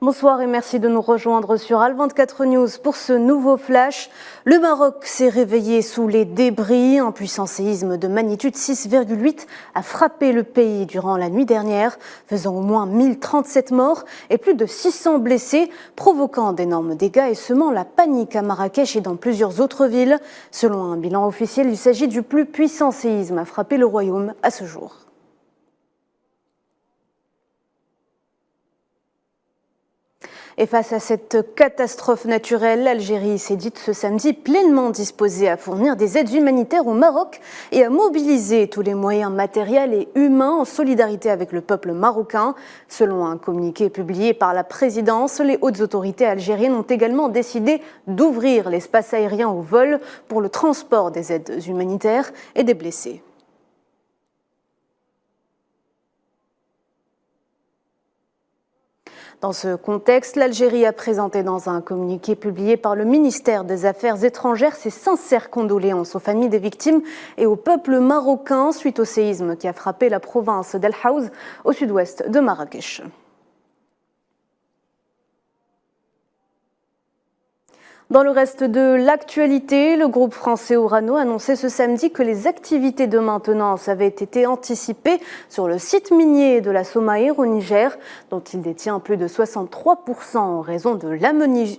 Bonsoir et merci de nous rejoindre sur Al24 News pour ce nouveau flash. Le Maroc s'est réveillé sous les débris. Un puissant séisme de magnitude 6,8 a frappé le pays durant la nuit dernière, faisant au moins 1037 morts et plus de 600 blessés, provoquant d'énormes dégâts et semant la panique à Marrakech et dans plusieurs autres villes. Selon un bilan officiel, il s'agit du plus puissant séisme à frapper le royaume à ce jour. Et face à cette catastrophe naturelle, l'Algérie s'est dite ce samedi pleinement disposée à fournir des aides humanitaires au Maroc et à mobiliser tous les moyens matériels et humains en solidarité avec le peuple marocain. Selon un communiqué publié par la présidence, les hautes autorités algériennes ont également décidé d'ouvrir l'espace aérien au vol pour le transport des aides humanitaires et des blessés. Dans ce contexte, l'Algérie a présenté dans un communiqué publié par le ministère des Affaires étrangères ses sincères condoléances aux familles des victimes et au peuple marocain suite au séisme qui a frappé la province d'El Haouz au sud-ouest de Marrakech. Dans le reste de l'actualité, le groupe français Orano a annoncé ce samedi que les activités de maintenance avaient été anticipées sur le site minier de la Somaïr au Niger, dont il détient plus de 63% en raison de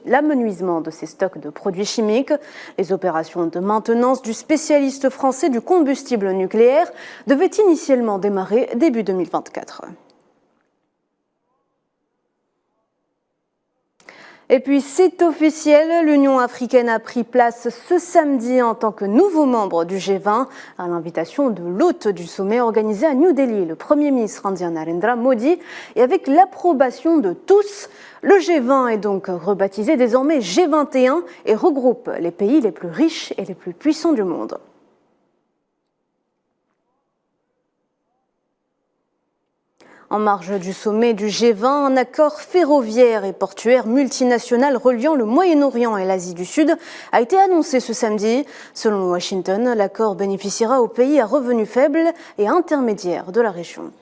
l'amenuisement de ses stocks de produits chimiques. Les opérations de maintenance du spécialiste français du combustible nucléaire devaient initialement démarrer début 2024. Et puis c'est officiel, l'Union africaine a pris place ce samedi en tant que nouveau membre du G20 à l'invitation de l'hôte du sommet organisé à New Delhi, le Premier ministre indien Narendra Modi. Et avec l'approbation de tous, le G20 est donc rebaptisé désormais G21 et regroupe les pays les plus riches et les plus puissants du monde. En marge du sommet du G20, un accord ferroviaire et portuaire multinational reliant le Moyen-Orient et l'Asie du Sud a été annoncé ce samedi. Selon Washington, l'accord bénéficiera aux pays à revenus faibles et intermédiaires de la région.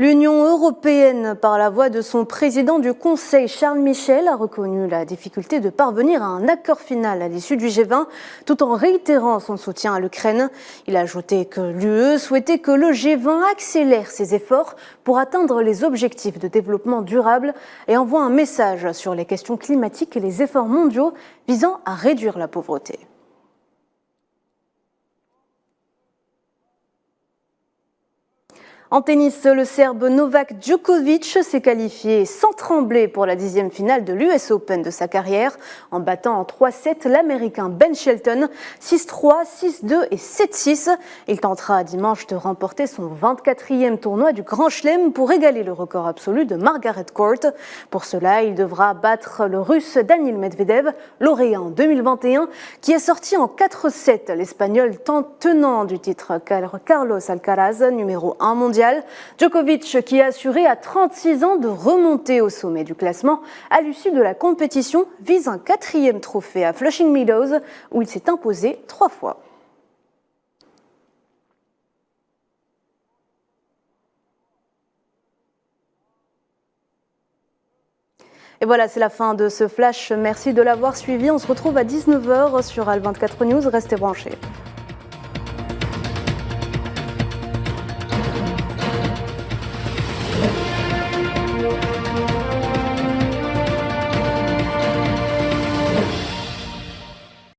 L'Union européenne, par la voix de son président du Conseil, Charles Michel, a reconnu la difficulté de parvenir à un accord final à l'issue du G20, tout en réitérant son soutien à l'Ukraine. Il a ajouté que l'UE souhaitait que le G20 accélère ses efforts pour atteindre les objectifs de développement durable et envoie un message sur les questions climatiques et les efforts mondiaux visant à réduire la pauvreté. En tennis, le Serbe Novak Djokovic s'est qualifié sans trembler pour la 10e finale de l'US Open de sa carrière, en battant en 3-7 l'Américain Ben Shelton, 6-3, 6-2 et 7-6. Il tentera dimanche de remporter son 24e tournoi du Grand Chelem pour égaler le record absolu de Margaret Court. Pour cela, il devra battre le Russe Daniil Medvedev, lauréat en 2021, qui a sorti en 4-7 l'Espagnol tenant du titre Carlos Alcaraz, numéro 1 mondial. Djokovic, qui a assuré à 36 ans de remonter au sommet du classement à l'issue de la compétition, vise un 4e trophée à Flushing Meadows où il s'est imposé 3 fois. Et voilà, c'est la fin de ce flash. Merci de l'avoir suivi. On se retrouve à 19h sur Al24 News. Restez branchés.